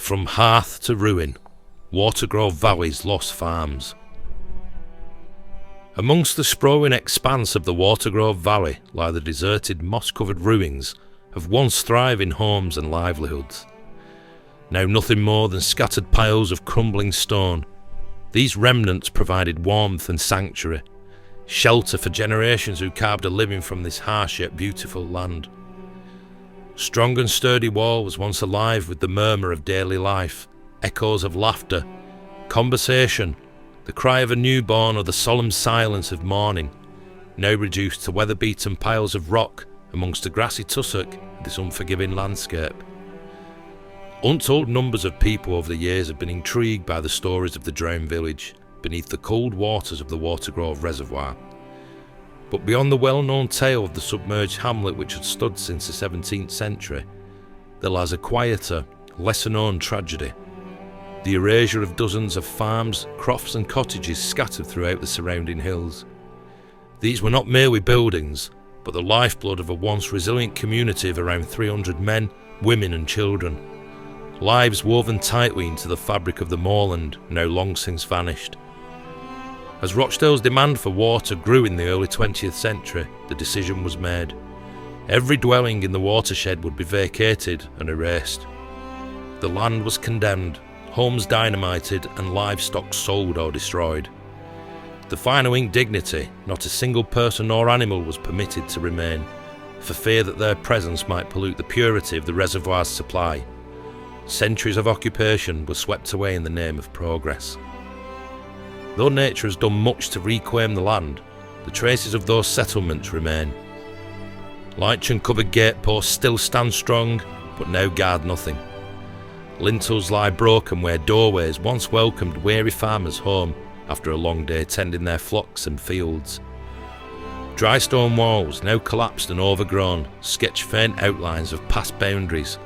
From hearth to ruin, Watergrove Valley's lost farms. Amongst the sprawling expanse of the Watergrove Valley lie the deserted moss-covered ruins of once thriving homes and livelihoods. Now nothing more than scattered piles of crumbling stone, these remnants provided warmth and sanctuary, shelter for generations who carved a living from this harsh yet beautiful land. Strong and sturdy walls once alive with the murmur of daily life, echoes of laughter, conversation, the cry of a newborn or the solemn silence of morning, now reduced to weather-beaten piles of rock amongst the grassy tussock of this unforgiving landscape. Untold numbers of people over the years have been intrigued by the stories of the drowned village beneath the cold waters of the Watergrove reservoir. But beyond the well-known tale of the submerged hamlet which had stood since the 17th century, there lies a quieter, lesser-known tragedy: the erasure of dozens of farms, crofts and cottages scattered throughout the surrounding hills. These were not merely buildings, but the lifeblood of a once resilient community of around 300 men, women and children. Lives woven tightly into the fabric of the moorland, now long since vanished. As Rochdale's demand for water grew in the early 20th century, the decision was made. Every dwelling in the watershed would be vacated and erased. The land was condemned, homes dynamited and livestock sold or destroyed. Defying dignity, not a single person or animal was permitted to remain, for fear that their presence might pollute the purity of the reservoir's supply. Centuries of occupation were swept away in the name of progress. Though nature has done much to reclaim the land, the traces of those settlements remain. Lichen-covered gateposts still stand strong, but now guard nothing. Lintels lie broken where doorways once welcomed weary farmers home after a long day tending their flocks and fields. Dry stone walls, now collapsed and overgrown, sketch faint outlines of past boundaries,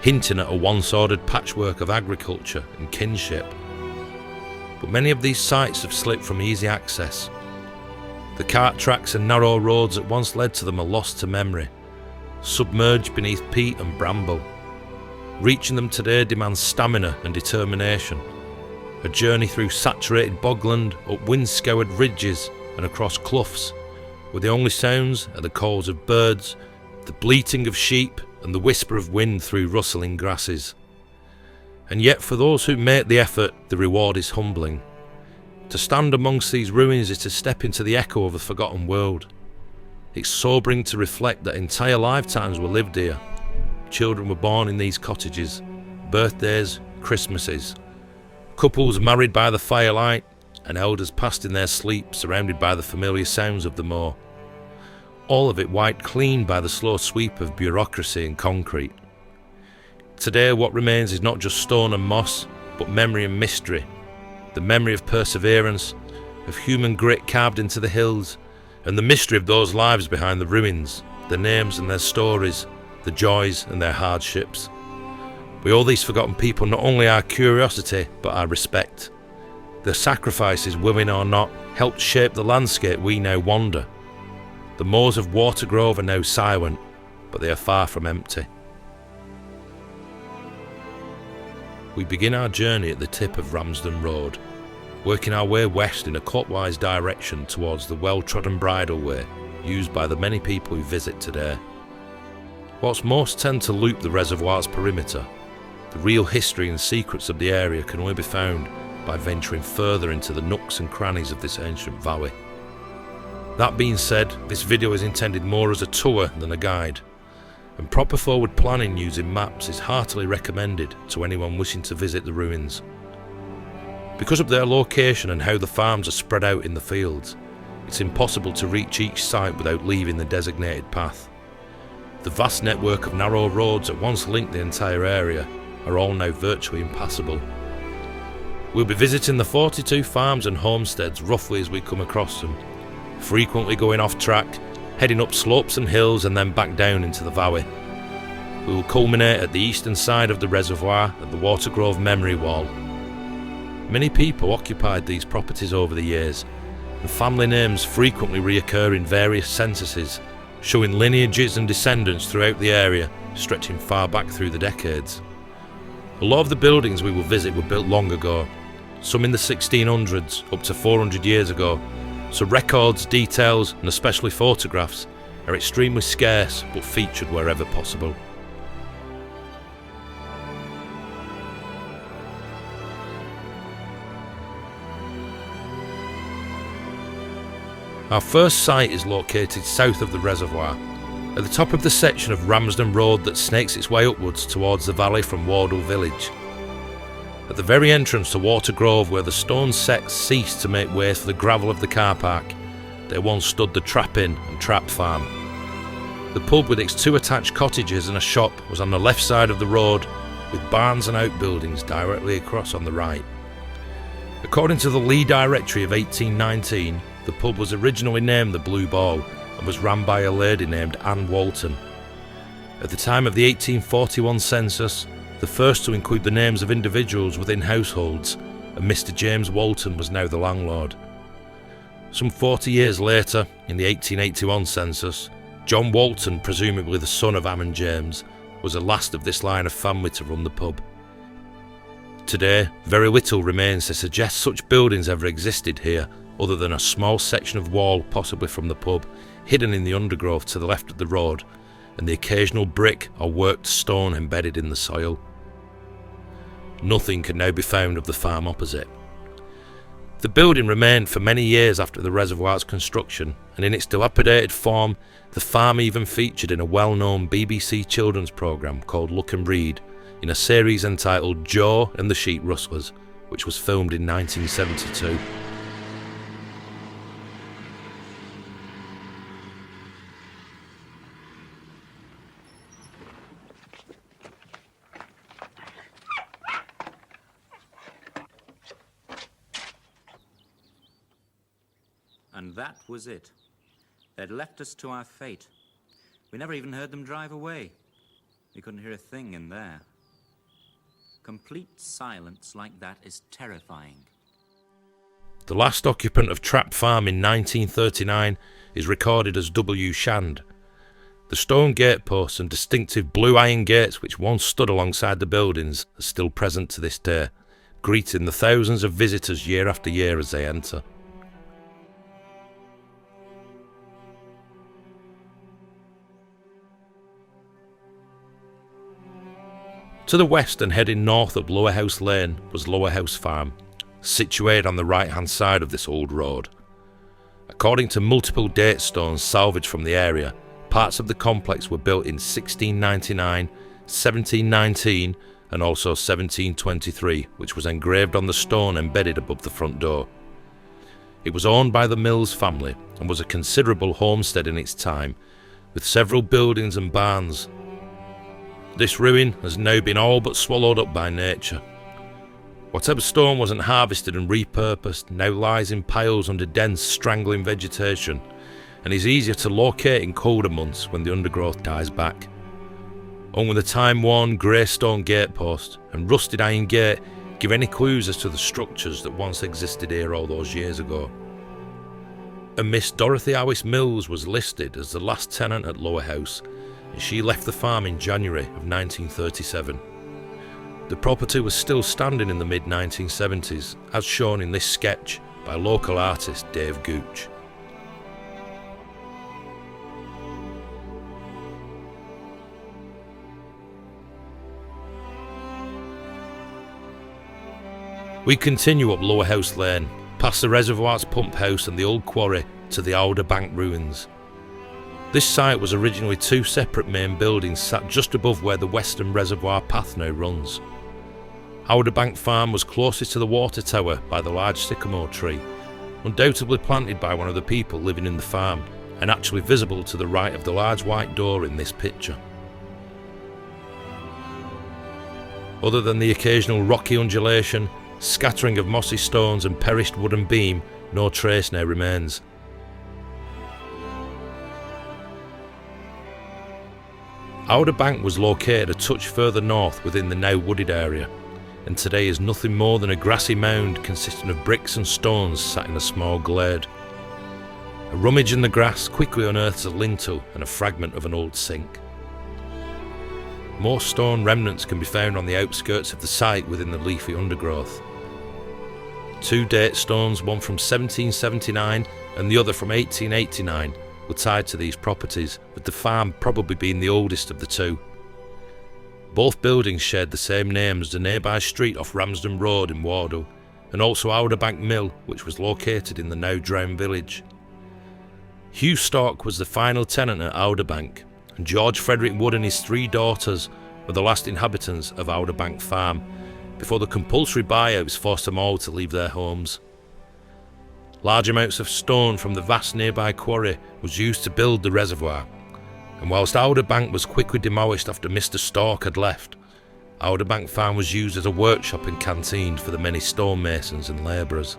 hinting at a once-ordered patchwork of agriculture and kinship. But many of these sites have slipped from easy access. The cart tracks and narrow roads that once led to them are lost to memory, submerged beneath peat and bramble. Reaching them today demands stamina and determination. A journey through saturated bogland, up wind-scoured ridges and across cloughs, where the only sounds are the calls of birds, the bleating of sheep and the whisper of wind through rustling grasses. And yet for those who make the effort, the reward is humbling. To stand amongst these ruins is to step into the echo of a forgotten world. It's sobering to reflect that entire lifetimes were lived here. Children were born in these cottages, birthdays, Christmases. Couples married by the firelight, and elders passed in their sleep surrounded by the familiar sounds of the moor. All of it wiped clean by the slow sweep of bureaucracy and concrete. Today what remains is not just stone and moss, but memory and mystery. The memory of perseverance, of human grit carved into the hills, and the mystery of those lives behind the ruins, their names and their stories, the joys and their hardships. We owe these forgotten people not only our curiosity, but our respect. Their sacrifices, willing or not, helped shape the landscape we now wander. The moors of Watergrove are now silent, but they are far from empty. We begin our journey at the tip of Ramsden Road, working our way west in a clockwise direction towards the well-trodden bridleway used by the many people who visit today. Whilst most tend to loop the reservoir's perimeter, the real history and secrets of the area can only be found by venturing further into the nooks and crannies of this ancient valley. That being said, this video is intended more as a tour than a guide, and proper forward planning using maps is heartily recommended to anyone wishing to visit the ruins. Because of their location and how the farms are spread out in the fields, it's impossible to reach each site without leaving the designated path. The vast network of narrow roads that once linked the entire area are all now virtually impassable. We'll be visiting the 42 farms and homesteads roughly as we come across them, frequently going off track, heading up slopes and hills and then back down into the valley. We will culminate at the eastern side of the reservoir at the Watergrove Memory Wall. Many people occupied these properties over the years, and family names frequently reoccur in various censuses, showing lineages and descendants throughout the area, stretching far back through the decades. A lot of the buildings we will visit were built long ago, some in the 1600s up to 400 years ago, so records, details and especially photographs are extremely scarce but featured wherever possible. Our first site is located south of the reservoir, at the top of the section of Ramsden Road that snakes its way upwards towards the valley from Wardle village. At the very entrance to Watergrove, where the stone sects ceased to make way for the gravel of the car park, there once stood the trap inn and trap farm. The pub with its 2 attached cottages and a shop was on the left side of the road, with barns and outbuildings directly across on the right. According to the Lee Directory of 1819, the pub was originally named the Blue Ball and was ran by a lady named Anne Walton. At the time of the 1841 census, the first to include the names of individuals within households, and Mr. James Walton was now the landlord. Some 40 years later, in the 1881 census, John Walton, presumably the son of Anne and James, was the last of this line of family to run the pub. Today, very little remains to suggest such buildings ever existed here, other than a small section of wall, possibly from the pub, hidden in the undergrowth to the left of the road, and the occasional brick or worked stone embedded in the soil. Nothing can now be found of the farm opposite. The building remained for many years after the reservoir's construction, and in its dilapidated form, the farm even featured in a well-known BBC children's programme called Look and Read, in a series entitled Joe and the Sheep Rustlers, which was filmed in 1972. And that was it. They'd left us to our fate. We never even heard them drive away. We couldn't hear a thing in there. Complete silence like that is terrifying. The last occupant of Trap Farm in 1939 is recorded as W. Shand. The stone gateposts and distinctive blue iron gates which once stood alongside the buildings are still present to this day, greeting the thousands of visitors year after year as they enter. To the west and heading north up Lower House Lane was Lower House Farm, situated on the right-hand side of this old road. According to multiple date stones salvaged from the area, parts of the complex were built in 1699, 1719 and also 1723, which was engraved on the stone embedded above the front door. It was owned by the Mills family and was a considerable homestead in its time, with several buildings and barns. This ruin has now been all but swallowed up by nature. Whatever stone wasn't harvested and repurposed now lies in piles under dense, strangling vegetation, and is easier to locate in colder months when the undergrowth dies back. Only the time-worn grey stone gatepost and rusted iron gate give any clues as to the structures that once existed here all those years ago. A Miss Dorothy Alice Mills was listed as the last tenant at Lower House, and she left the farm in January of 1937. The property was still standing in the mid-1970s, as shown in this sketch by local artist Dave Gooch. We continue up Lower House Lane, past the reservoir's pump house and the old quarry to the Alder Bank ruins. This site was originally 2 separate main buildings sat just above where the western reservoir path now runs. Alder Bank Farm was closest to the water tower by the large sycamore tree, undoubtedly planted by one of the people living in the farm, and actually visible to the right of the large white door in this picture. Other than the occasional rocky undulation, scattering of mossy stones and perished wooden beam, no trace now remains. Alder Bank was located a touch further north within the now wooded area, and today is nothing more than a grassy mound consisting of bricks and stones sat in a small glade. A rummage in the grass quickly unearths a lintel and a fragment of an old sink. more stone remnants can be found on the outskirts of the site within the leafy undergrowth. 2 date stones, one from 1779 and the other from 1889, were tied to these properties, with the farm probably being the oldest of the two. Both buildings shared the same name as the nearby street off Ramsden Road in Wardle, and also Ouderbank Mill, which was located in the now drowned village. Hugh Stork was the final tenant at Ouderbank, and George Frederick Wood and his 3 daughters were the last inhabitants of Ouderbank Farm, before the compulsory buyouts forced them all to leave their homes. Large amounts of stone from the vast nearby quarry was used to build the reservoir, and whilst Ouderbank was quickly demolished after Mr. Stork had left, Ouderbank Farm was used as a workshop and canteen for the many stonemasons and labourers.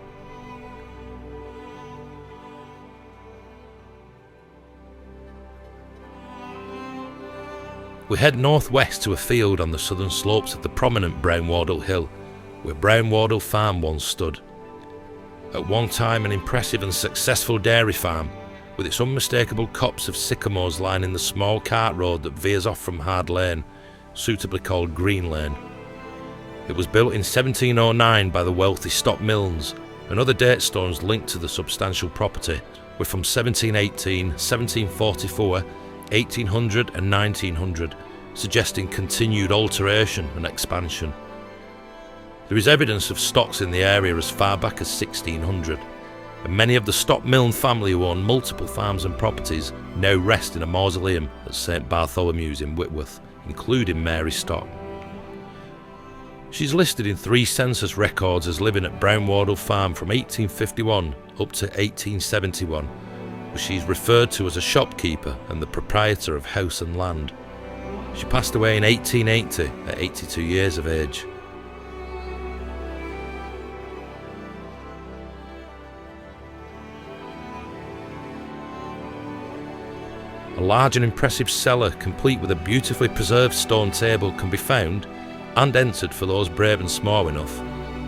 We head northwest to a field on the southern slopes of the prominent Wardle Hill, where Wardle Farm once stood. At one time an impressive and successful dairy farm, with its unmistakable copse of sycamores lining the small cart road that veers off from Hard Lane, suitably called Green Lane. It was built in 1709 by the wealthy Stock Milnes, and other date stones linked to the substantial property were from 1718, 1744, 1800 and 1900, suggesting continued alteration and expansion. There is evidence of stocks in the area as far back as 1600, and many of the Stock Milne family who own multiple farms and properties now rest in a mausoleum at St Bartholomew's in Whitworth, including Mary Stock. She's listed in 3 census records as living at Wardle Farm from 1851 up to 1871, where she's referred to as a shopkeeper and the proprietor of house and land. She passed away in 1880 at 82 years of age. A large and impressive cellar, complete with a beautifully preserved stone table, can be found and entered for those brave and small enough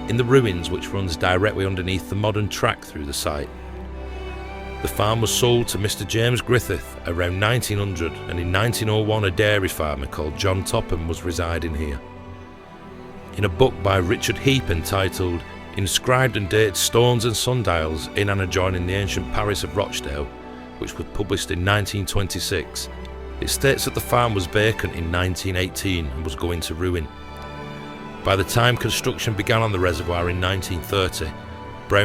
in the ruins which runs directly underneath the modern track through the site. The farm was sold to Mr. James Griffith around 1900, and in 1901 a dairy farmer called John Topham was residing here. In a book by Richard Heap entitled Inscribed and Dated Stones and Sundials in and adjoining the ancient parish of Rochdale, which was published in 1926, it states that the farm was vacant in 1918 and was going to ruin. By the time construction began on the reservoir in 1930,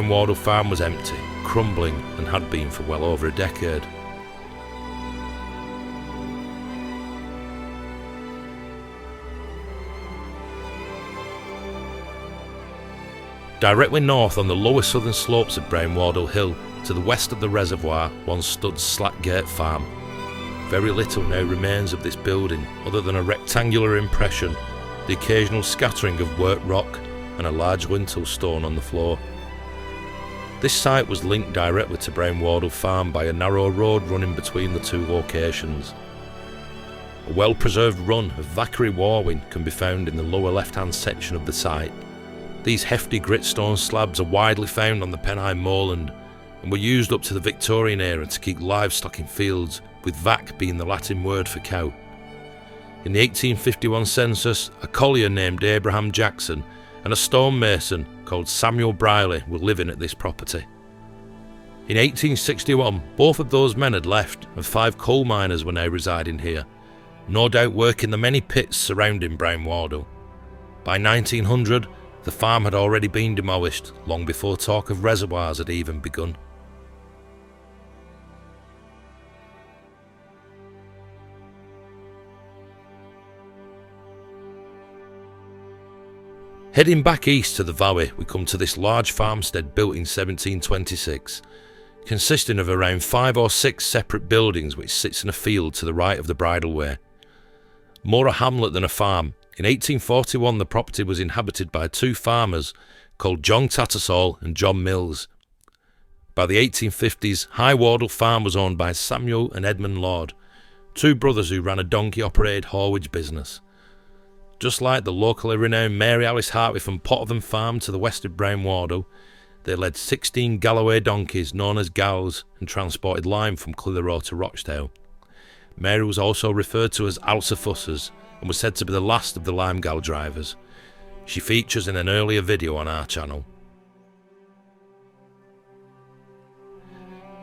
Wardle Farm was empty, crumbling, and had been for well over a decade. Directly north on the lower southern slopes of Wardle Hill, to the west of the reservoir, once stood Slackgate Farm. Very little now remains of this building other than a rectangular impression, the occasional scattering of worked rock, and a large lintel stone on the floor. This site was linked directly to Wardle Farm by a narrow road running between the 2 locations. A well-preserved run of Thackeray Warwin can be found in the lower left-hand section of the site. These hefty gritstone slabs are widely found on the Pennine moorland and were used up to the Victorian era to keep livestock in fields, with vac being the Latin word for cow. In the 1851 census, a collier named Abraham Jackson and a stonemason called Samuel Briley were living at this property. In 1861, both of those men had left, and 5 coal miners were now residing here, no doubt working the many pits surrounding Wardle. By 1900, the farm had already been demolished, long before talk of reservoirs had even begun. Heading back east to the valley, we come to this large farmstead built in 1726, consisting of around 5 or 6 separate buildings which sits in a field to the right of the bridleway. More a hamlet than a farm, in 1841 the property was inhabited by 2 farmers called John Tattersall and John Mills. By the 1850s, High Wardle Farm was owned by Samuel and Edmund Lord, 2 brothers who ran a donkey-operated haulage business. Just like the locally renowned Mary Alice Hartwith and Potthavon Farm to the west of Wardle, they led 16 Galloway donkeys known as Gals and transported lime from Clitheroe to Rochdale. Mary was also referred to as Alsafussers, and was said to be the last of the Limegal drivers. She features in an earlier video on our channel.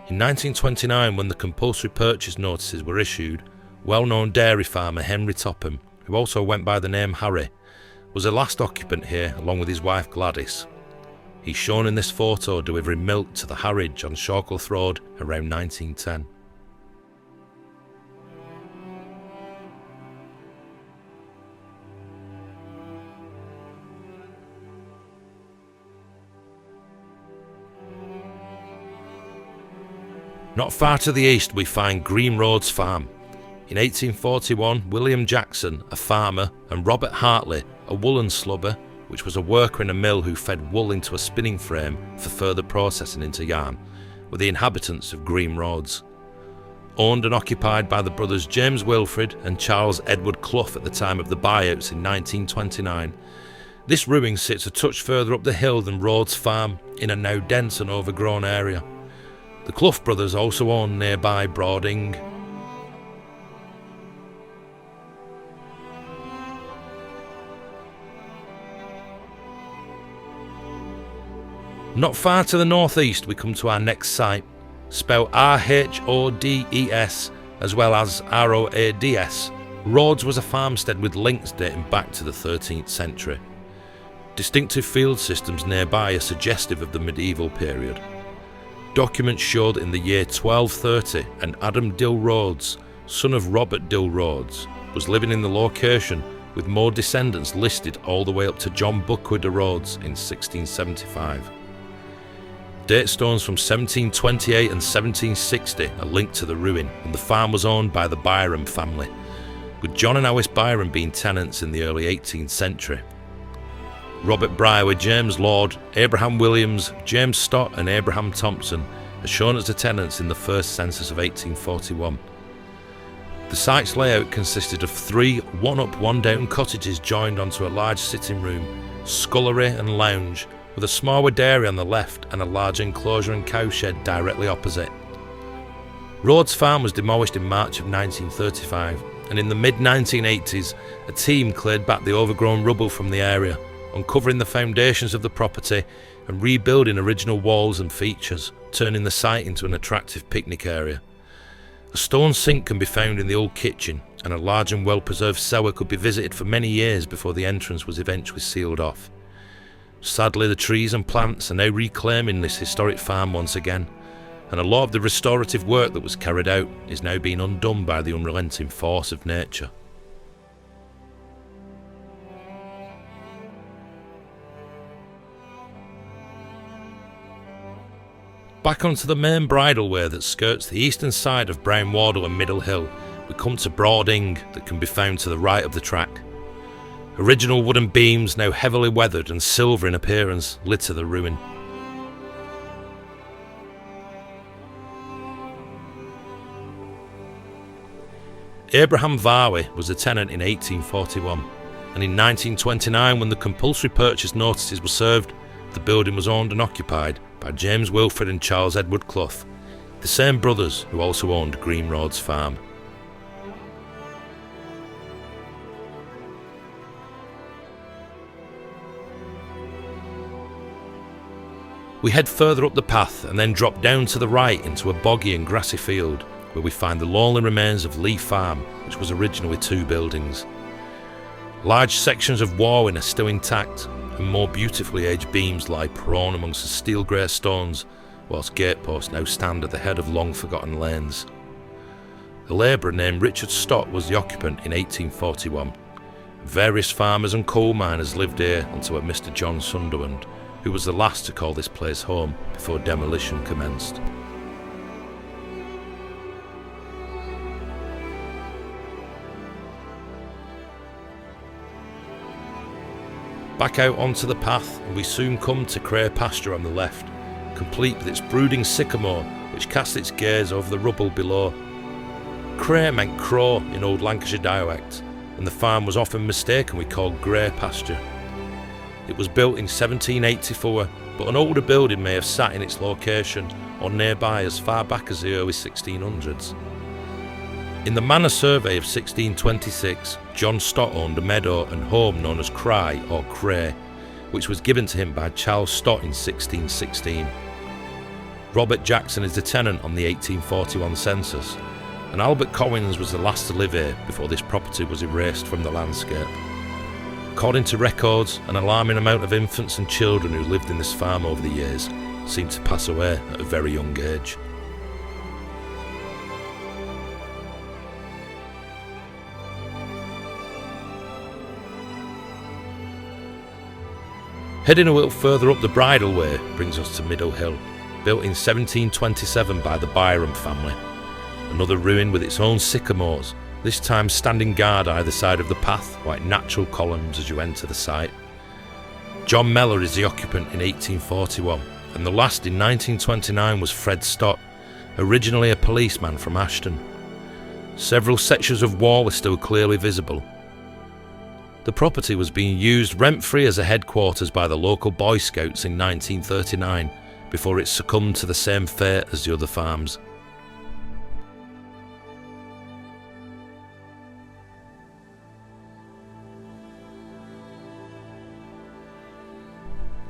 In 1929, when the compulsory purchase notices were issued, well-known dairy farmer Henry Topham, who also went by the name Harry, was the last occupant here along with his wife Gladys. He's shown in this photo delivering milk to the Harridge on Shawcliffe Road around 1910. Not far to the east we find Green Roads Farm. In 1841, William Jackson, a farmer, and Robert Hartley, a woolen slubber, which was a worker in a mill who fed wool into a spinning frame for further processing into yarn, were the inhabitants of Green Roads. Owned and occupied by the brothers James Wilfrid and Charles Edward Clough at the time of the buyouts in 1929, this ruin sits a touch further up the hill than Rhodes Farm in a now dense and overgrown area. The Clough brothers also owned nearby Broading. Not far to the northeast we come to our next site, spelled R-H-O-D-E-S as well as R-O-A-D-S. Rhodes was a farmstead with links dating back to the 13th century. Distinctive field systems nearby are suggestive of the medieval period. Documents showed in the year 1230 an Adam Dill Rhodes, son of Robert Dill Rhodes, was living in the location, with more descendants listed all the way up to John Buckwood de Rhodes in 1675. Date stones from 1728 and 1760 are linked to the ruin, and the farm was owned by the Byrom family, with John and Alice Byrom being tenants in the early 18th century. Robert Brier, James Lord, Abraham Williams, James Stott and Abraham Thompson are shown as the tenants in the first census of 1841. The site's layout consisted of 3 one-up, one-down cottages joined onto a large sitting room, scullery and lounge, with a smaller dairy on the left and a large enclosure and cowshed directly opposite. Rhodes Farm was demolished in March of 1935, and in the mid-1980s a team cleared back the overgrown rubble from the area, uncovering the foundations of the property and rebuilding original walls and features, turning the site into an attractive picnic area. A stone sink can be found in the old kitchen, and a large and well-preserved cellar could be visited for many years before the entrance was eventually sealed off. Sadly, the trees and plants are now reclaiming this historic farm once again, and a lot of the restorative work that was carried out is now being undone by the unrelenting force of nature. Back onto the main bridleway that skirts the eastern side of Brown Wardle and Middle Hill, we come to Broading that can be found to the right of the track. Original wooden beams, now heavily weathered and silver in appearance, litter the ruin. Abraham Varley was a tenant in 1841, and in 1929, when the compulsory purchase notices were served, the building was owned and occupied by James Wilfrid and Charles Edward Clough, the same brothers who also owned Green Roads Farm. We head further up the path and then drop down to the right into a boggy and grassy field, where we find the lonely remains of Lee Farm, which was originally 2 buildings. Large sections of warring are still intact, and more beautifully aged beams lie prone amongst the steel grey stones, whilst gateposts now stand at the head of long-forgotten lanes. A labourer named Richard Stott was the occupant in 1841. Various farmers and coal miners lived here until a Mr. John Sunderland, who was the last to call this place home before demolition commenced. Back out onto the path, and we soon come to Cray pasture on the left, complete with its brooding sycamore which casts its gaze over the rubble below. Cray meant crow in old Lancashire dialect, and the farm was often mistakenly called Grey pasture. It was built in 1784, but an older building may have sat in its location or nearby as far back as the early 1600s. In the Manor Survey of 1626, John Stott owned a meadow and home known as Cry or Cray, which was given to him by Charles Stott in 1616. Robert Jackson is the tenant on the 1841 census, and Albert Collins was the last to live here before this property was erased from the landscape. According to records, an alarming amount of infants and children who lived in this farm over the years seemed to pass away at a very young age. Heading a little further up the Bridle Way brings us to Middle Hill, built in 1727 by the Byram family. Another ruin with its own sycamores, this time standing guard either side of the path like natural columns as you enter the site. John Mellor is the occupant in 1841, and the last in 1929 was Fred Stott, originally a policeman from Ashton. Several sections of wall are still clearly visible. The property was being used rent-free as a headquarters by the local Boy Scouts in 1939, before it succumbed to the same fate as the other farms.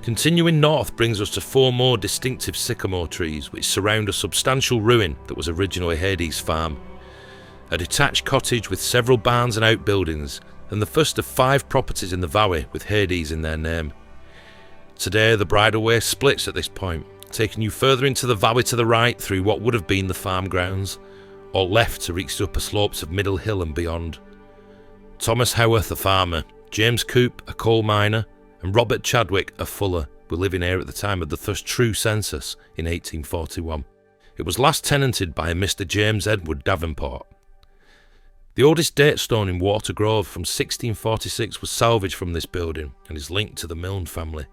Continuing north brings us to 4 more distinctive sycamore trees which surround a substantial ruin that was originally Hades' farm. A detached cottage with several barns and outbuildings, and the first of 5 properties in the valley with Hades in their name. Today the Bridle Way splits at this point, taking you further into the valley to the right through what would have been the farm grounds, or left to reach the upper slopes of Middle Hill and beyond. Thomas Howarth, a farmer, James Coop, a coal miner, and Robert Chadwick, a fuller, were living here at the time of the first true census in 1841. It was last tenanted by a Mr. James Edward Davenport. The oldest date stone in Watergrove from 1646 was salvaged from this building and is linked to the Milne family.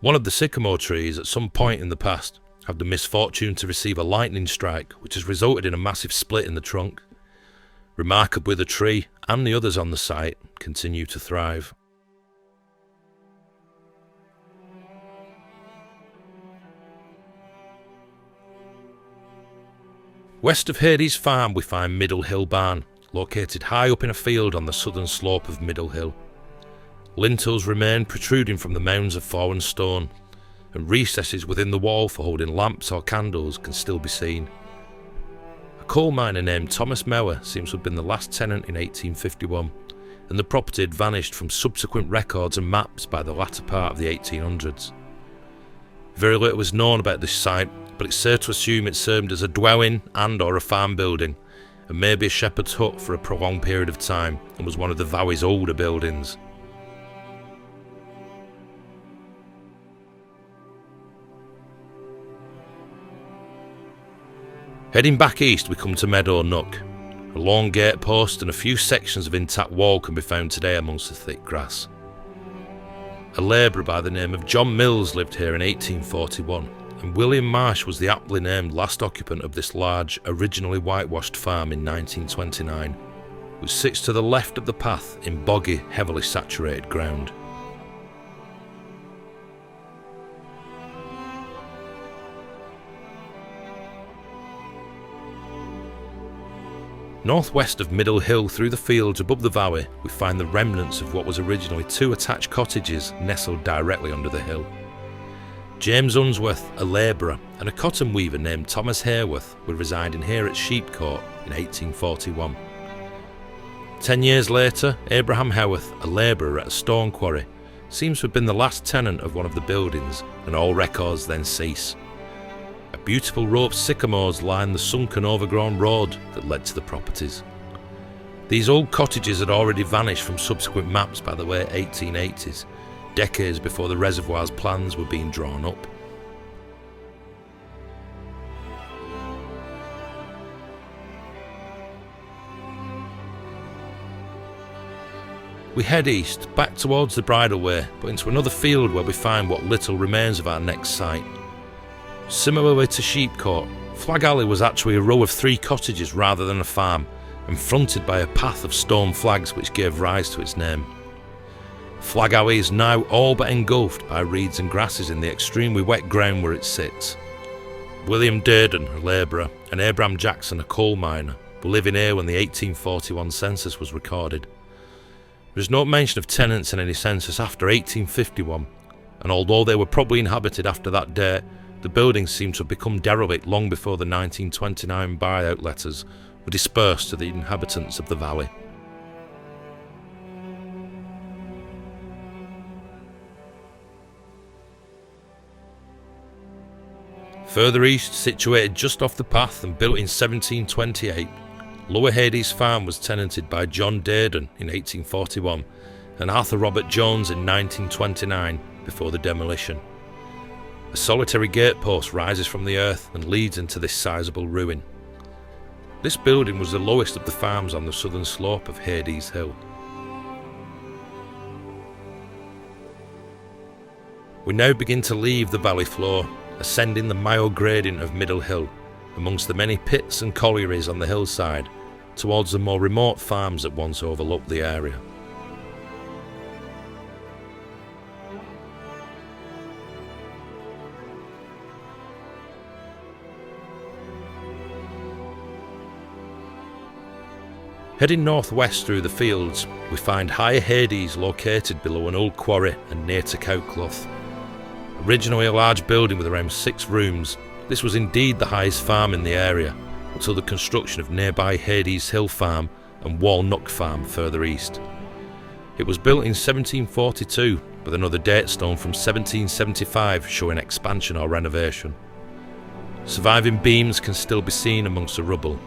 One of the sycamore trees at some point in the past had the misfortune to receive a lightning strike which has resulted in a massive split in the trunk. Remarkably, the tree and the others on the site continue to thrive. West of Hades Farm we find Middle Hill Barn, located high up in a field on the southern slope of Middle Hill. Lintels remain protruding from the mounds of fallen stone, and recesses within the wall for holding lamps or candles can still be seen. A coal miner named Thomas Mellor seems to have been the last tenant in 1851, and the property had vanished from subsequent records and maps by the latter part of the 1800s. Very little is known about this site, but it's safe to assume it served as a dwelling and or a farm building, and maybe a shepherd's hut for a prolonged period of time, and was one of the valley's older buildings. Heading back east we come to Meadow Nook. A long gatepost and a few sections of intact wall can be found today amongst the thick grass. A labourer by the name of John Mills lived here in 1841, and William Marsh was the aptly named last occupant of this large, originally whitewashed farm in 1929, which sits to the left of the path in boggy, heavily saturated ground. Northwest of Middle Hill through the fields above the valley we find the remnants of what was originally 2 attached cottages nestled directly under the hill. James Unsworth, a labourer, and a cotton weaver named Thomas Hayworth were residing here at Sheepcote in 1841. 10 years later, Abraham Howarth, a labourer at a stone quarry, seems to have been the last tenant of one of the buildings, and all records then cease. A beautiful row of sycamores line the sunken overgrown road that led to the properties. These old cottages had already vanished from subsequent maps by the late 1880s, decades before the reservoir's plans were being drawn up. We head east, back towards the Bridle Way, but into another field where we find what little remains of our next site. Similarly to Sheepcote, Flag Alley was actually a row of 3 cottages rather than a farm, and fronted by a path of stone flags which gave rise to its name. Flag Alley is now all but engulfed by reeds and grasses in the extremely wet ground where it sits. William Durden, a labourer, and Abraham Jackson, a coal miner, were living here when the 1841 census was recorded. There is no mention of tenants in any census after 1851, and although they were probably inhabited after that date, the buildings seem to have become derelict long before the 1929 buyout letters were dispersed to the inhabitants of the valley. Further east, situated just off the path and built in 1728, Lower Hades Farm was tenanted by John Dearden in 1841 and Arthur Robert Jones in 1929 before the demolition. A solitary gatepost rises from the earth and leads into this sizable ruin. This building was the lowest of the farms on the southern slope of Hades Hill. We now begin to leave the valley floor, ascending the mile gradient of Middle Hill, amongst the many pits and collieries on the hillside, towards the more remote farms that once overlooked the area. Heading northwest through the fields, we find High Hades located below an old quarry and near to Cowclough. Originally a large building with around 6 rooms, this was indeed the highest farm in the area, until the construction of nearby Hades Hill Farm and Walnock Farm further east. It was built in 1742, with another date stone from 1775 showing expansion or renovation. Surviving beams can still be seen amongst the rubble.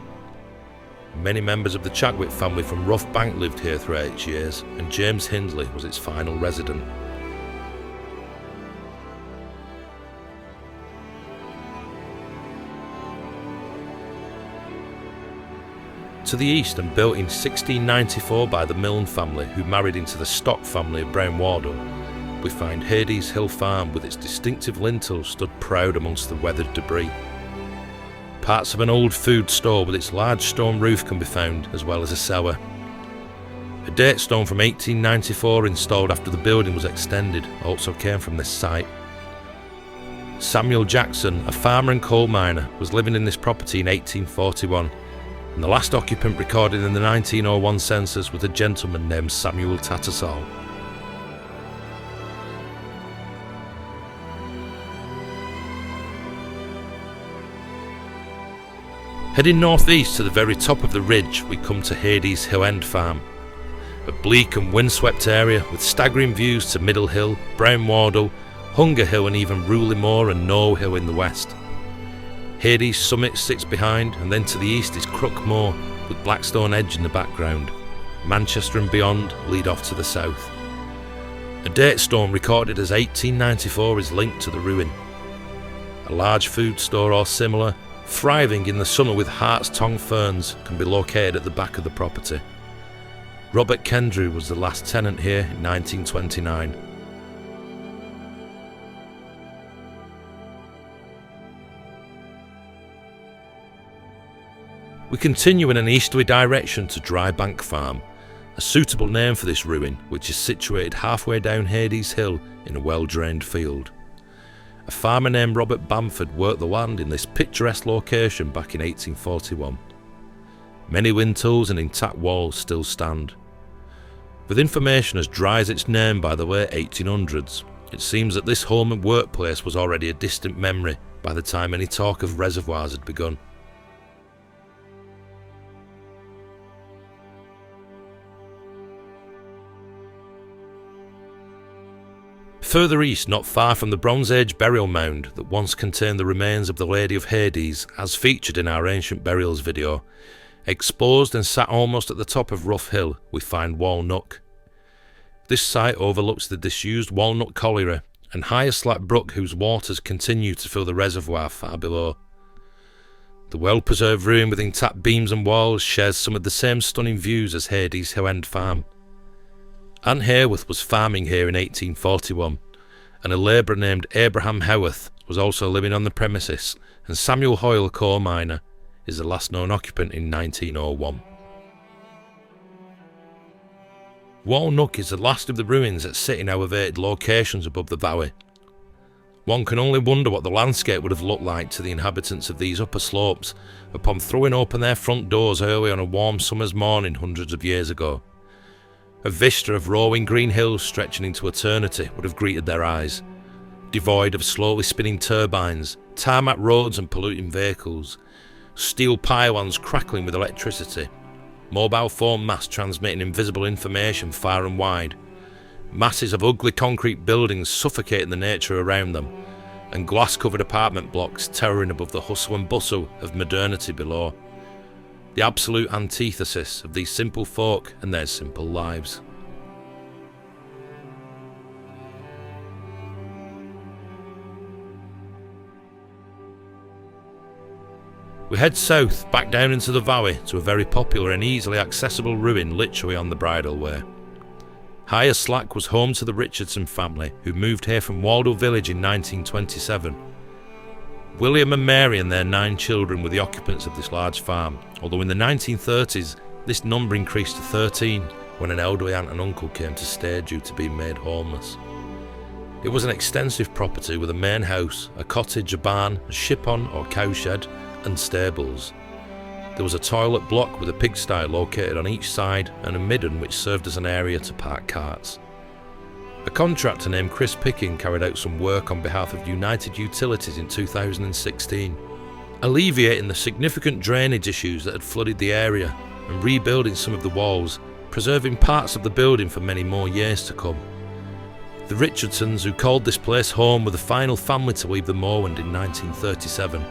Many members of the Chadwick family from Rough Bank lived here throughout its years, and James Hindley was its final resident. To the east, and built in 1694 by the Milne family, who married into the stock family of Brown Wardle, we find Hades Hill Farm with its distinctive lintel stood proud amongst the weathered debris. Parts of an old food store with its large stone roof can be found, as well as a cellar. A date stone from 1894 installed after the building was extended also came from this site. Samuel Jackson, a farmer and coal miner, was living in this property in 1841, and the last occupant recorded in the 1901 census was a gentleman named Samuel Tattersall. Heading northeast to the very top of the ridge, we come to Hades Hill End Farm, a bleak and windswept area with staggering views to Middle Hill, Brown Wardle, Hunger Hill and even Ruley Moor and Knowe Hill in the west. Hades summit sits behind, and then to the east is Crook Moor with Blackstone Edge in the background. Manchester and beyond lead off to the south. A date stone recorded as 1894 is linked to the ruin. A large food store or similar, thriving in the summer with Heart's tongue ferns, can be located at the back of the property. Robert Kendrew was the last tenant here in 1929. We continue in an easterly direction to Drybank Farm, a suitable name for this ruin, which is situated halfway down Hades Hill in a well-drained field. A farmer named Robert Bamford worked the land in this picturesque location back in 1841. Many lintels and intact walls still stand. With information as dry as its name by the late 1800s, it seems that this home and workplace was already a distant memory by the time any talk of reservoirs had begun. Further east, not far from the Bronze Age burial mound that once contained the remains of the Lady of Hades, as featured in our Ancient Burials video, exposed and sat almost at the top of Rough Hill, we find Walnock. This site overlooks the disused Walnock Colliery and Higher Slack Brook, whose waters continue to fill the reservoir far below. The well-preserved ruin with intact beams and walls shares some of the same stunning views as Hades Hill End Farm. Anne Hayworth was farming here in 1841, and a labourer named Abraham Hearth was also living on the premises, and Samuel Hoyle, a coal miner, is the last known occupant in 1901. Walnock is the last of the ruins that sit in elevated locations above the valley. One can only wonder what the landscape would have looked like to the inhabitants of these upper slopes upon throwing open their front doors early on a warm summer's morning hundreds of years ago. A vista of rolling green hills stretching into eternity would have greeted their eyes, devoid of slowly spinning turbines, tarmac roads and polluting vehicles, steel pylons crackling with electricity, mobile phone masts transmitting invisible information far and wide, masses of ugly concrete buildings suffocating the nature around them, and glass-covered apartment blocks towering above the hustle and bustle of modernity below. The absolute antithesis of these simple folk and their simple lives. We head south, back down into the valley to a very popular and easily accessible ruin literally on the bridle way. Higher Slack was home to the Richardson family, who moved here from Wardle village in 1927. William and Mary and their 9 children were the occupants of this large farm, although in the 1930s this number increased to 13 when an elderly aunt and uncle came to stay due to being made homeless. It was an extensive property with a main house, a cottage, a barn, a ship-on or cowshed, and stables. There was a toilet block with a pigsty located on each side and a midden which served as an area to park carts. A contractor named Chris Picking carried out some work on behalf of United Utilities in 2016, alleviating the significant drainage issues that had flooded the area and rebuilding some of the walls, preserving parts of the building for many more years to come. The Richardsons, who called this place home, were the final family to leave the moorland in 1937.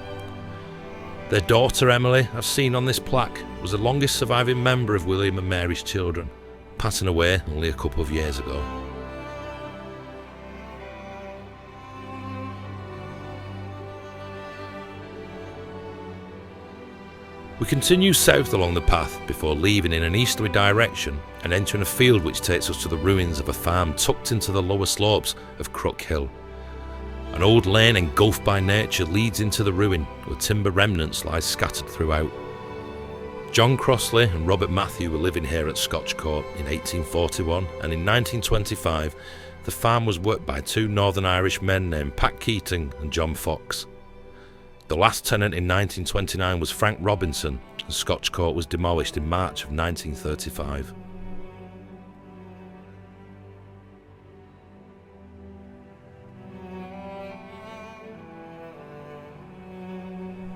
Their daughter Emily, as seen on this plaque, was the longest surviving member of William and Mary's children, passing away only a couple of years ago. We continue south along the path before leaving in an easterly direction and entering a field which takes us to the ruins of a farm tucked into the lower slopes of Crook Hill. An old lane engulfed by nature leads into the ruin, where timber remnants lie scattered throughout. John Crossley and Robert Matthew were living here at Scotch Court in 1841, and in 1925 the farm was worked by 2 Northern Irish men named Pat Keating and John Fox. The last tenant in 1929 was Frank Robinson, and Scotch Court was demolished in March of 1935.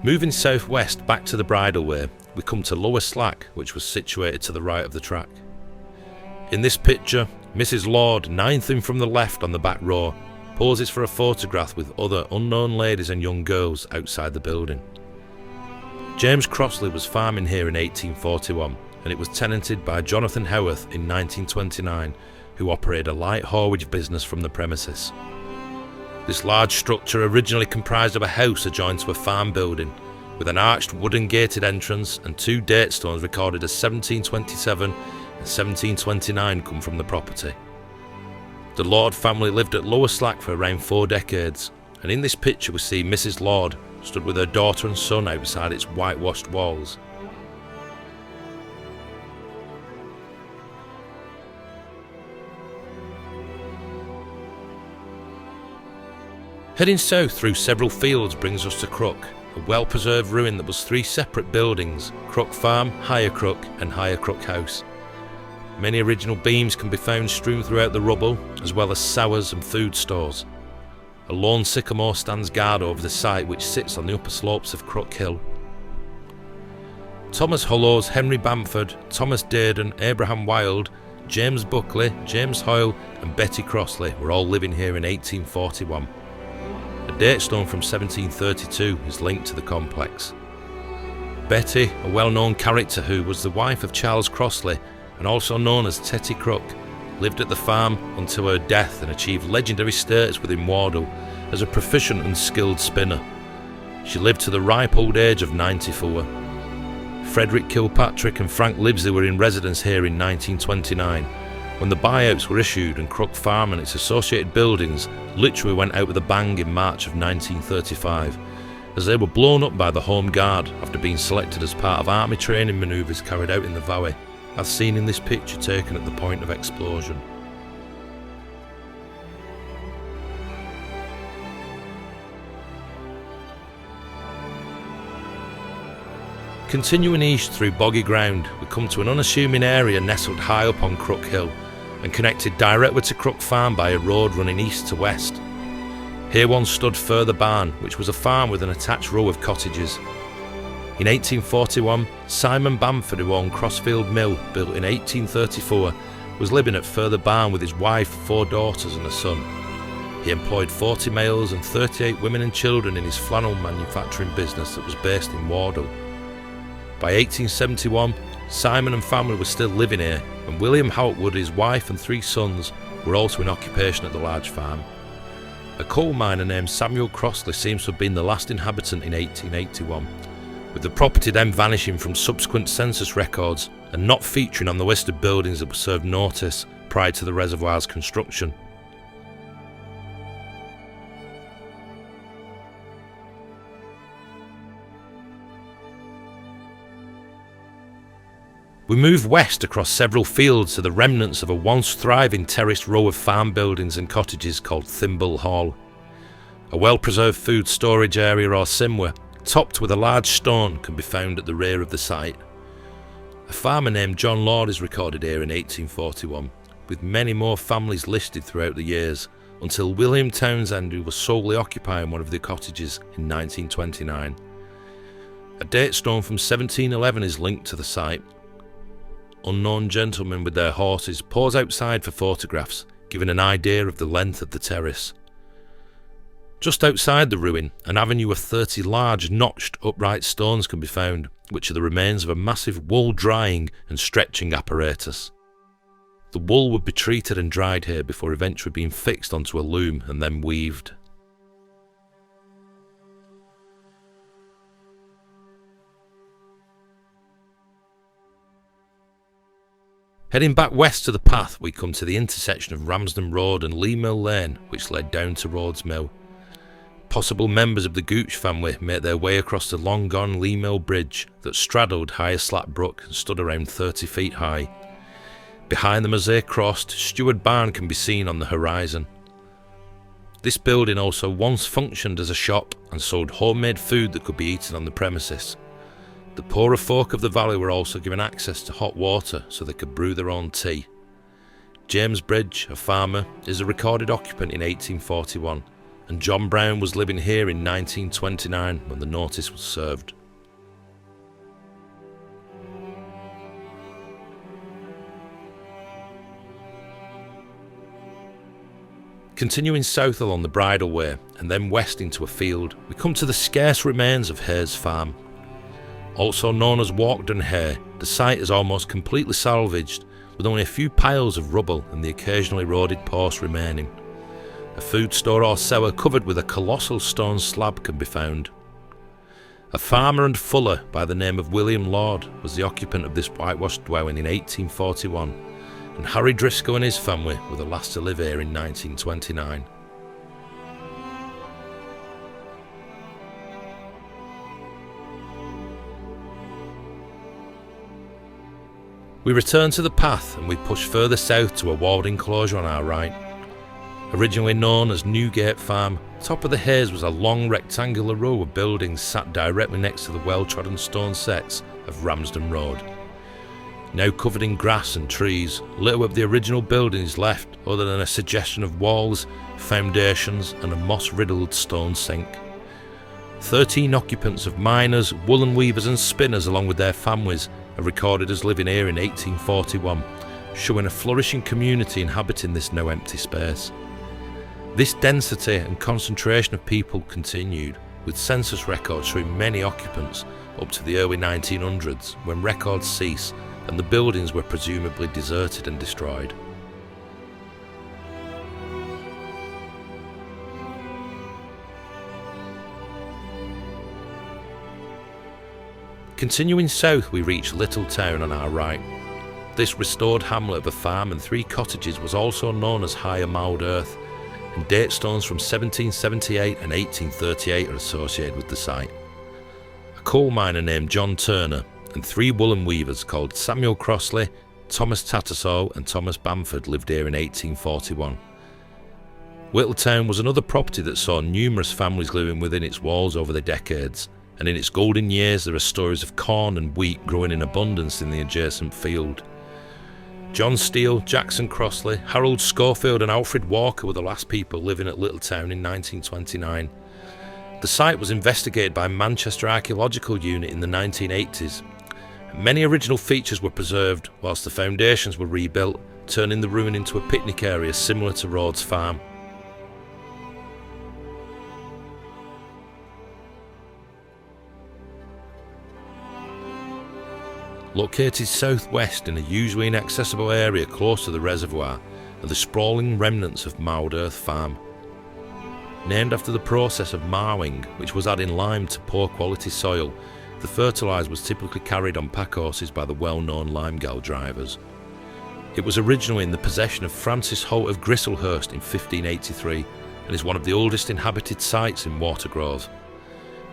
Moving southwest back to the bridleway, we come to Lower Slack, which was situated to the right of the track. In this picture, Mrs. Lord, 9th in from the left on the back row, poses for a photograph with other unknown ladies and young girls outside the building. James Crossley was farming here in 1841, and it was tenanted by Jonathan Hearth in 1929, who operated a light haulage business from the premises. This large structure originally comprised of a house adjoined to a farm building, with an arched wooden gated entrance and 2 date stones recorded as 1727 and 1729 come from the property. The Lord family lived at Lower Slack for around 4 decades, and in this picture we see Mrs. Lord stood with her daughter and son outside its whitewashed walls. Heading south through several fields brings us to Crook, a well-preserved ruin that was 3 separate buildings: Crook Farm, Higher Crook and Higher Crook House. Many original beams can be found strewn throughout the rubble, as well as cellars and food stores. A lone sycamore stands guard over the site, which sits on the upper slopes of Crook Hill. Thomas Hullows, Henry Bamford, Thomas Dearden, Abraham Wilde, James Buckley, James Hoyle and Betty Crossley were all living here in 1841. A date stone from 1732 is linked to the complex. Betty, a well-known character who was the wife of Charles Crossley and also known as Tetty Crook, lived at the farm until her death and achieved legendary status within Wardle as a proficient and skilled spinner. She lived to the ripe old age of 94. Frederick Kilpatrick and Frank Livesey were in residence here in 1929, when the buyouts were issued and Crook Farm and its associated buildings literally went out with a bang in March of 1935, as they were blown up by the Home Guard after being selected as part of army training manoeuvres carried out in the valley, as seen in this picture taken at the point of explosion. Continuing east through boggy ground, we come to an unassuming area nestled high up on Crook Hill and connected directly to Crook Farm by a road running east to west. Here once stood Further Barn, which was a farm with an attached row of cottages. In 1841, Simon Bamford, who owned Crossfield Mill, built in 1834, was living at Further Barn with his wife, 4 daughters and a son. He employed 40 males and 38 women and children in his flannel manufacturing business that was based in Wardle. By 1871, Simon and family were still living here, and William Houghwood, his wife and 3 sons, were also in occupation at the large farm. A coal miner named Samuel Crossley seems to have been the last inhabitant in 1881, with the property then vanishing from subsequent census records and not featuring on the list of buildings that were served notice prior to the reservoir's construction. We move west across several fields to the remnants of a once thriving terraced row of farm buildings and cottages called Thimble Hall. A well-preserved food storage area or simwer, topped with a large stone, can be found at the rear of the site. A farmer named John Lord is recorded here in 1841, with many more families listed throughout the years, until William Townsend, who was solely occupying one of the cottages in 1929. A date stone from 1711 is linked to the site. Unknown gentlemen with their horses pause outside for photographs, giving an idea of the length of the terrace. Just outside the ruin, an avenue of 30 large notched upright stones can be found, which are the remains of a massive wool drying and stretching apparatus. The wool would be treated and dried here before eventually being fixed onto a loom and then weaved. Heading back west to the path, we come to the intersection of Ramsden Road and Lee Mill Lane, which led down to Rhodes Mill. Possible members of the Gooch family made their way across the long-gone Lee Mill Bridge that straddled Higher Slap Brook and stood around 30 feet high. Behind them as they crossed, Stewart Barn can be seen on the horizon. This building also once functioned as a shop and sold homemade food that could be eaten on the premises. The poorer folk of the valley were also given access to hot water so they could brew their own tea. James Bridge, a farmer, is a recorded occupant in 1841, and John Brown was living here in 1929 when the notice was served. Continuing south along the Bridleway and then west into a field, we come to the scarce remains of Hayes Farm. Also known as Walkden Hay, the site is almost completely salvaged, with only a few piles of rubble and the occasional eroded posts remaining. A food store or cellar covered with a colossal stone slab can be found. A farmer and fuller by the name of William Lord was the occupant of this whitewashed dwelling in 1841, and Harry Driscoll and his family were the last to live here in 1929. We return to the path and we push further south to a walled enclosure on our right. Originally known as Newgate Farm, top of the Hayes was a long rectangular row of buildings sat directly next to the well-trodden stone sets of Ramsden Road. Now covered in grass and trees, little of the original building is left other than a suggestion of walls, foundations and a moss-riddled stone sink. 13 occupants of miners, woolen weavers and spinners along with their families are recorded as living here in 1841, showing a flourishing community inhabiting this now empty space. This density and concentration of people continued, with census records showing many occupants up to the early 1900s, when records ceased and the buildings were presumably deserted and destroyed. Continuing south, we reach Little Town on our right. This restored hamlet of a farm and 3 cottages was also known as Higher Mould Earth, and date stones from 1778 and 1838 are associated with the site. A coal miner named John Turner and 3 woolen weavers called Samuel Crossley, Thomas Tattersall and Thomas Bamford lived here in 1841. Whittletown was another property that saw numerous families living within its walls over the decades, and in its golden years there are stories of corn and wheat growing in abundance in the adjacent field. John Steele, Jackson Crossley, Harold Schofield and Alfred Walker were the last people living at Littletown in 1929. The site was investigated by Manchester Archaeological Unit in the 1980s. Many original features were preserved, whilst the foundations were rebuilt, turning the ruin into a picnic area similar to Rhodes Farm. Located southwest in a usually inaccessible area close to the reservoir are the sprawling remnants of Marled Earth Farm. Named after the process of marwing, which was adding lime to poor quality soil, the fertiliser was typically carried on pack horses by the well-known Limegall drivers. It was originally in the possession of Francis Holt of Gristlehurst in 1583 and is one of the oldest inhabited sites in Watergrove.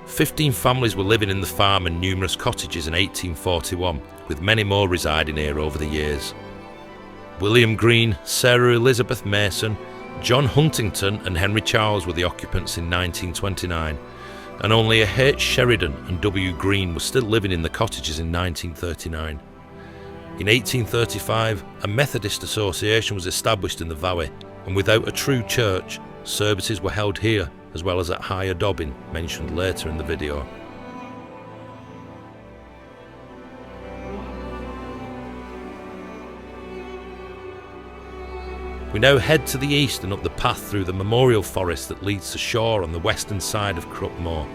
15 families were living in the farm and numerous cottages in 1841, with many more residing here over the years. William Green, Sarah Elizabeth Mason, John Huntington and Henry Charles were the occupants in 1929, and only a H. Sheridan and W. Green were still living in the cottages in 1939. In 1835, a Methodist association was established in the valley, and without a true church, services were held here as well as at Higher Dobbin, mentioned later in the video. We now head to the east and up the path through the memorial forest that leads to shore on the western side of Cruckmore.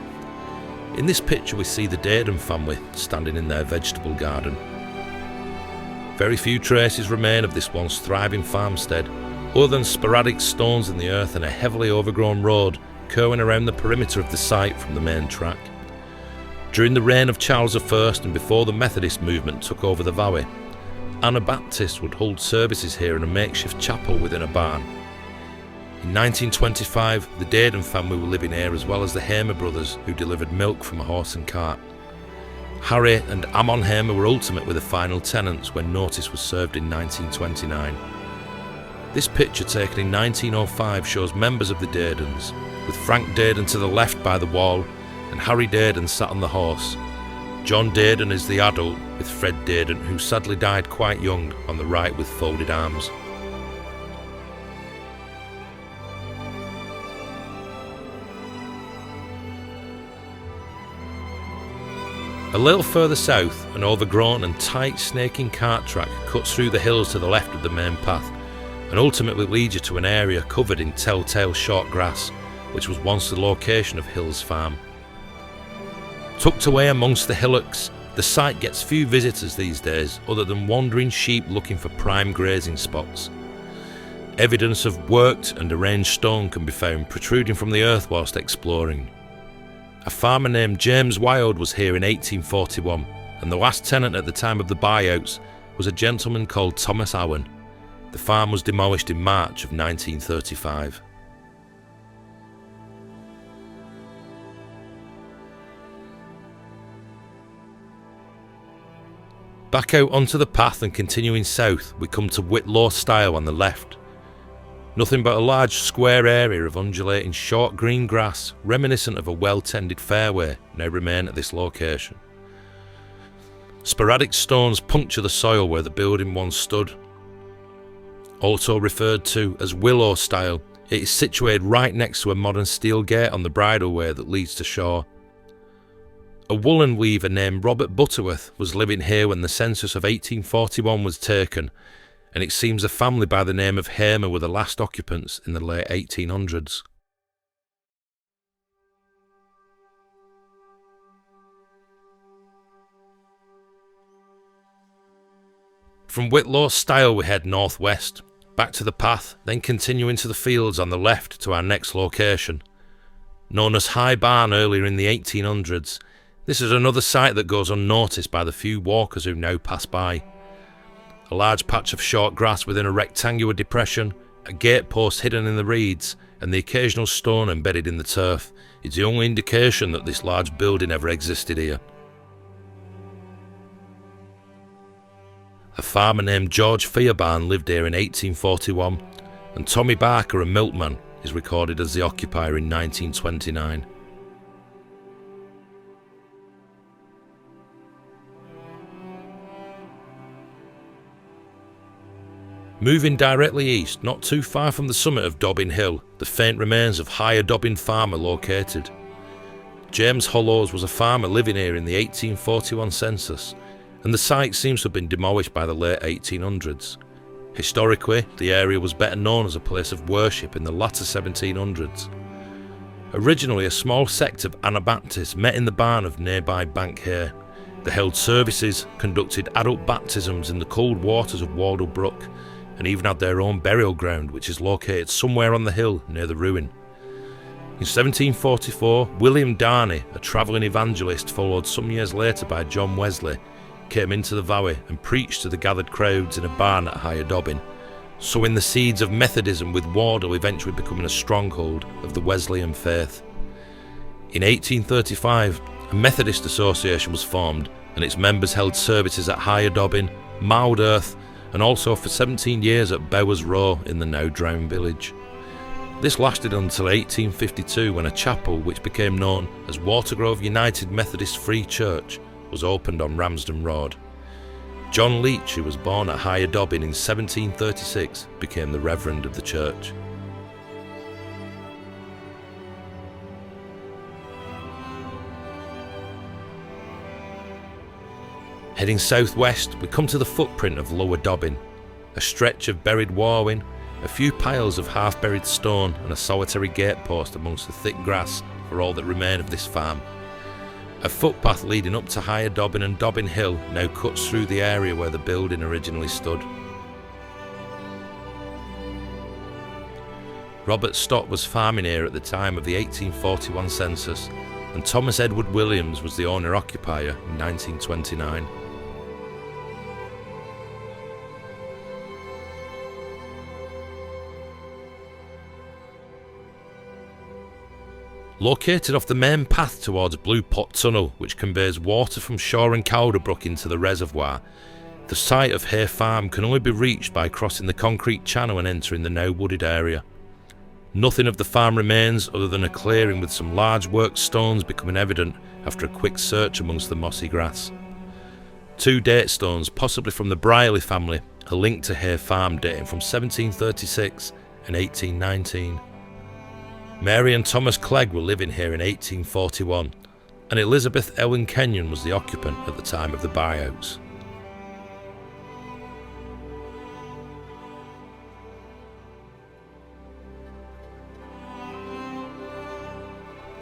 In this picture we see the Dayden family standing in their vegetable garden. Very few traces remain of this once thriving farmstead, other than sporadic stones in the earth and a heavily overgrown road curving around the perimeter of the site from the main track. During the reign of Charles I and before the Methodist movement took over the valley, Anabaptists would hold services here in a makeshift chapel within a barn. In 1925, the Dayden family were living here as well as the Hamer brothers, who delivered milk from a horse and cart. Harry and Ammon Hamer were ultimately the final tenants when notice was served in 1929. This picture taken in 1905 shows members of the Daydens, with Frank Dayden to the left by the wall and Harry Dayden sat on the horse. John Dayden is the adult, with Fred Dayden, who sadly died quite young, on the right with folded arms. A little further south, an overgrown and tight snaking cart track cuts through the hills to the left of the main path and ultimately leads you to an area covered in telltale short grass, which was once the location of Hill's farm. Tucked away amongst the hillocks, the site gets few visitors these days other than wandering sheep looking for prime grazing spots. Evidence of worked and arranged stone can be found protruding from the earth whilst exploring. A farmer named James Wild was here in 1841, and the last tenant at the time of the buyouts was a gentleman called Thomas Owen. The farm was demolished in March of 1935. Back out onto the path and continuing south, we come to Whitlaw Stile on the left. Nothing but a large square area of undulating short green grass, reminiscent of a well-tended fairway, now remain at this location. Sporadic stones puncture the soil where the building once stood. Also referred to as Willow Stile, it is situated right next to a modern steel gate on the bridleway that leads to shore. A woolen weaver named Robert Butterworth was living here when the census of 1841 was taken, and it seems a family by the name of Hamer were the last occupants in the late 1800s. From Whitlaw Stile we head northwest, back to the path, then continue into the fields on the left to our next location. Known as High Barn earlier in the 1800s, this is another site that goes unnoticed by the few walkers who now pass by. A large patch of short grass within a rectangular depression, a gatepost hidden in the reeds, and the occasional stone embedded in the turf is the only indication that this large building ever existed here. A farmer named George Fearbarn lived here in 1841, and Tommy Barker, a milkman, is recorded as the occupier in 1929. Moving directly east, not too far from the summit of Dobbin Hill, the faint remains of Higher Dobbin Farm are located. James Hollows was a farmer living here in the 1841 census, and the site seems to have been demolished by the late 1800s. Historically, the area was better known as a place of worship in the latter 1700s. Originally, a small sect of Anabaptists met in the barn of nearby Bankhere. They held services, conducted adult baptisms in the cold waters of Wardle Brook, and even had their own burial ground, which is located somewhere on the hill near the ruin. In 1744, William Darnay, a travelling evangelist followed some years later by John Wesley, came into the valley and preached to the gathered crowds in a barn at Higher Dobbin, sowing the seeds of Methodism, with Wardle eventually becoming a stronghold of the Wesleyan faith. In 1835, a Methodist association was formed, and its members held services at Higher Dobbin, Hearth, and also for 17 years at Bowers Row in the now drowned village. This lasted until 1852, when a chapel, which became known as Watergrove United Methodist Free Church, was opened on Ramsden Road. John Leach, who was born at Higher Dobbin in 1736, became the reverend of the church. Heading southwest, we come to the footprint of Lower Dobbin, a stretch of buried warwin, a few piles of half-buried stone, and a solitary gatepost amongst the thick grass for all that remain of this farm. A footpath leading up to Higher Dobbin and Dobbin Hill now cuts through the area where the building originally stood. Robert Stott was farming here at the time of the 1841 census, and Thomas Edward Williams was the owner-occupier in 1929. Located off the main path towards Blue Pot Tunnel, which conveys water from Shaw and Calderbrook into the reservoir, the site of Hay Farm can only be reached by crossing the concrete channel and entering the now wooded area. Nothing of the farm remains other than a clearing with some large worked stones becoming evident after a quick search amongst the mossy grass. 2 date stones, possibly from the Brierley family, are linked to Hay Farm, dating from 1736 and 1819. Mary and Thomas Clegg were living here in 1841, and Elizabeth Ellen Kenyon was the occupant at the time of the buyouts.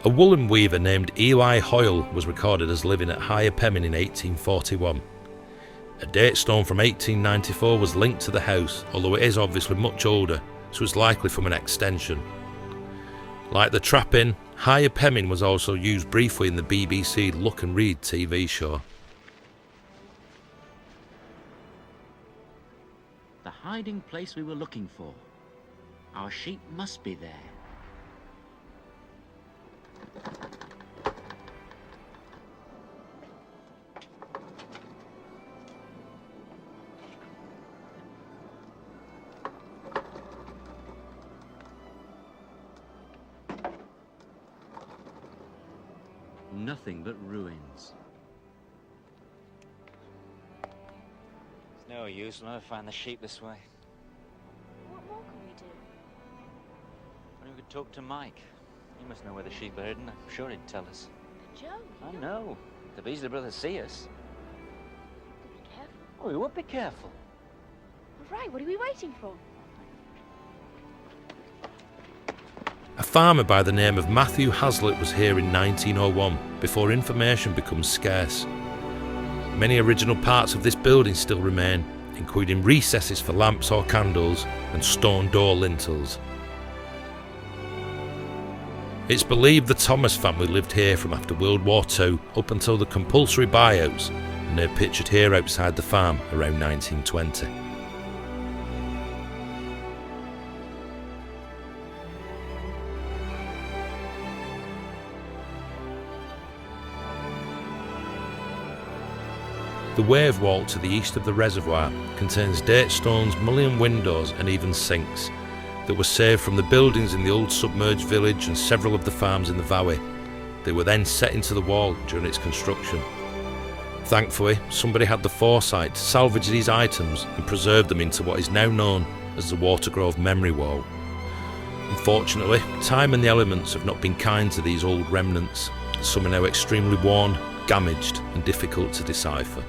A woolen weaver named Eli Hoyle was recorded as living at Higher Pemmin in 1841. A date stone from 1894 was linked to the house, although it is obviously much older, so it's likely from an extension. Like the Trap Inn, Higher Pemmin was also used briefly in the BBC Look and Read TV show. The hiding place we were looking for. Our sheep must be there. Nothing but ruins. It's no use, we'll never find the sheep this way. What more can we do? Well, we could talk to Mike. He must know where the sheep are hidden. I'm sure he'd tell us. But Joe, I know. The Beasley brothers see us. be careful. Oh, we would be careful. All right, what are we waiting for? A farmer by the name of Matthew Hazlitt was here in 1901, before information becomes scarce. Many original parts of this building still remain, including recesses for lamps or candles and stone door lintels. It's believed the Thomas family lived here from after World War II up until the compulsory buyouts, and they're pictured here outside the farm around 1920. The wave walk to the east of the reservoir contains date stones, mullioned windows and even sinks that were saved from the buildings in the old submerged village and several of the farms in the valley. They were then set into the wall during its construction. Thankfully, somebody had the foresight to salvage these items and preserve them into what is now known as the Watergrove Memory Wall. Unfortunately, time and the elements have not been kind to these old remnants. Some are now extremely worn, damaged and difficult to decipher.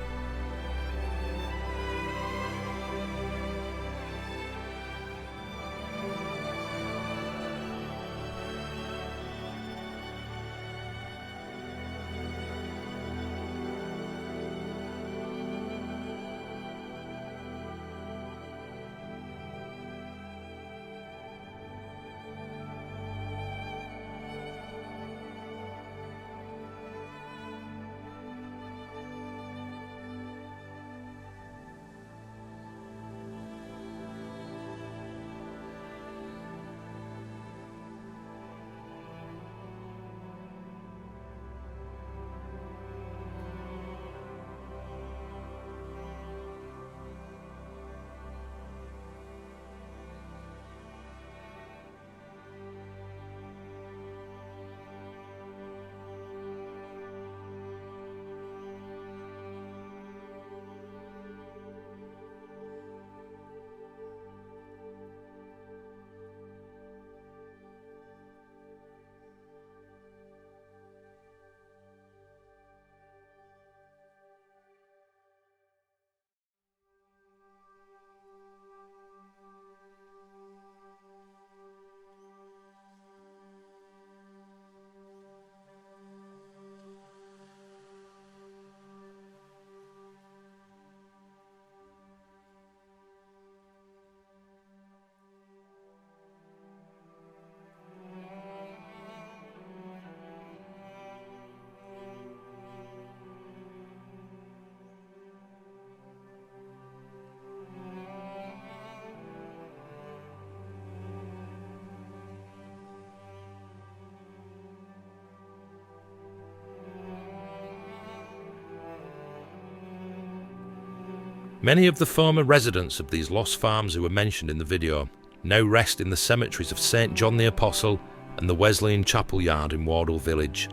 Many of the former residents of these lost farms who were mentioned in the video now rest in the cemeteries of St John the Apostle and the Wesleyan Chapel Yard in Wardle village.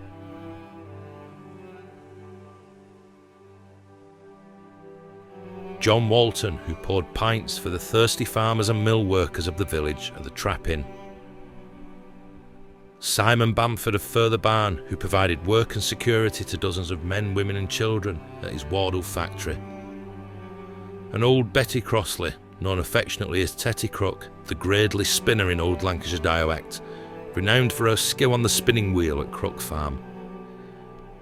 John Walton, who poured pints for the thirsty farmers and mill workers of the village at the Trap Inn. Simon Bamford of Further Barn, who provided work and security to dozens of men, women and children at his Wardle factory. And old Betty Crossley, known affectionately as Tetty Crook, the Gradely spinner in Old Lancashire dialect, renowned for her skill on the spinning wheel at Crook Farm.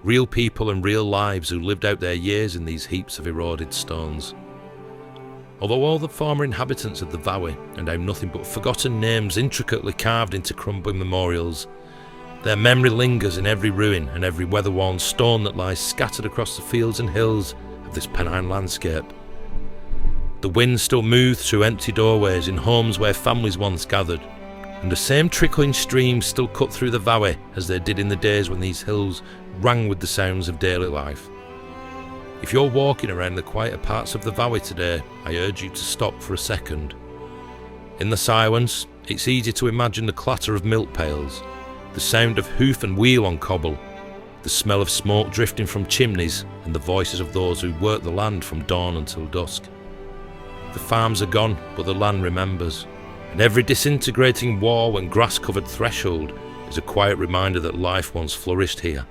Real people and real lives who lived out their years in these heaps of eroded stones. Although all the former inhabitants of the valley are now nothing but forgotten names intricately carved into crumbling memorials, their memory lingers in every ruin and every weather-worn stone that lies scattered across the fields and hills of this Pennine landscape. The wind still moves through empty doorways in homes where families once gathered, and the same trickling streams still cut through the valley as they did in the days when these hills rang with the sounds of daily life. If you're walking around the quieter parts of the valley today, I urge you to stop for a second. In the silence, it's easy to imagine the clatter of milk pails, the sound of hoof and wheel on cobble, the smell of smoke drifting from chimneys, and the voices of those who work the land from dawn until dusk. The farms are gone, but the land remembers, and every disintegrating wall and grass-covered threshold is a quiet reminder that life once flourished here.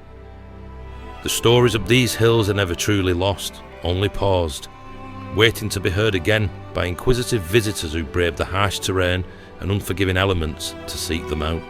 The stories of these hills are never truly lost, only paused, waiting to be heard again by inquisitive visitors who brave the harsh terrain and unforgiving elements to seek them out.